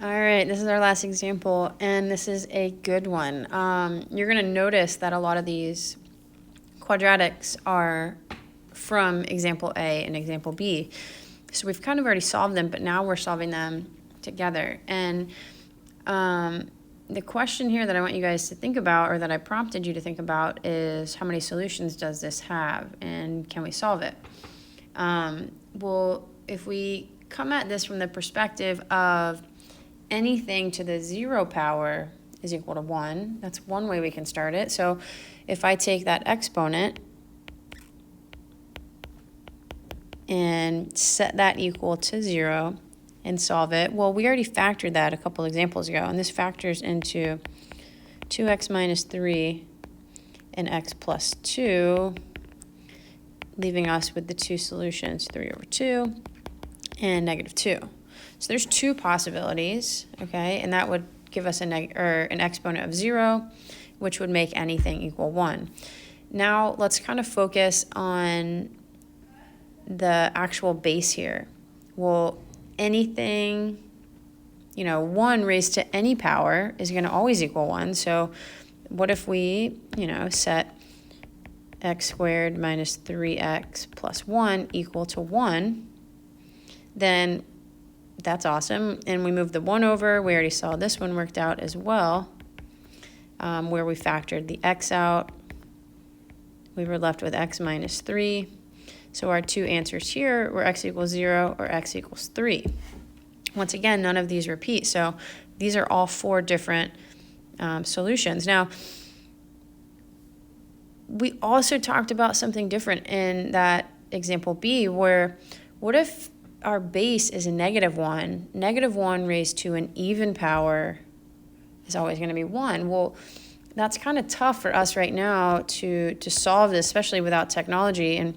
All right, this is our last example, and this is a good one. You're going to notice that a lot of these quadratics are from example A and example B. So we've kind of already solved them, but now we're solving them together. And the question here that I want you guys to think about, or that I prompted you to think about, is how many solutions does this have, and can we solve it? Well, if we come at this from the perspective of anything to the 0 power is equal to 1, that's one way we can start it. So if I take that exponent and set that equal to 0 and solve it, well, we already factored that a couple examples ago, and this factors into 2x minus 3 and x plus 2, leaving us with the two solutions, 3 over 2 and negative 2. So there's two possibilities, okay, and that would give us an exponent of 0, which would make anything equal 1. Now let's kind of focus on the actual base here. Well, anything, 1 raised to any power is going to always equal 1. So what if we, set x squared minus 3x plus 1 equal to 1, then that's awesome. And we move the 1 over. We already saw this one worked out as well, where we factored the x out. We were left with x minus 3. So our two answers here were x equals 0 or x equals 3. Once again, none of these repeat. So these are all 4 different solutions. Now, we also talked about something different in that example B, where what if our base is a negative 1? Negative 1 raised to an even power is always going to be 1. Well, that's kind of tough for us right now to solve this, especially without technology.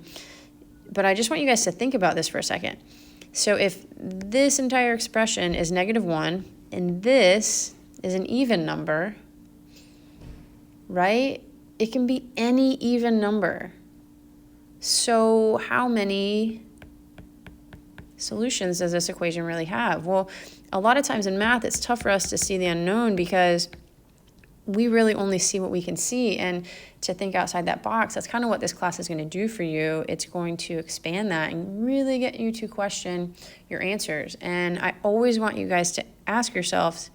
But I just want you guys to think about this for a second. So if this entire expression is negative 1 and this is an even number, right? It can be any even number. So how many solutions does this equation really have? Well, a lot of times in math, it's tough for us to see the unknown because we really only see what we can see. And to think outside that box, that's kind of what this class is going to do for you. It's going to expand that and really get you to question your answers. And I always want you guys to ask yourselves,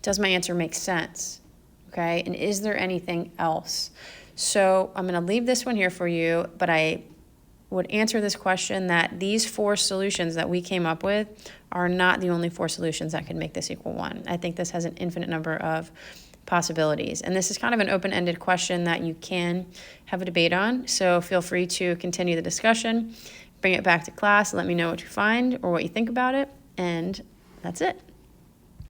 does my answer make sense? Okay, and is there anything else? So I'm going to leave this one here for you, but I would answer this question that these 4 solutions that we came up with are not the only 4 solutions that could make this equal 1. I think this has an infinite number of possibilities. And this is kind of an open-ended question that you can have a debate on. So feel free to continue the discussion, bring it back to class, let me know what you find or what you think about it, and that's it.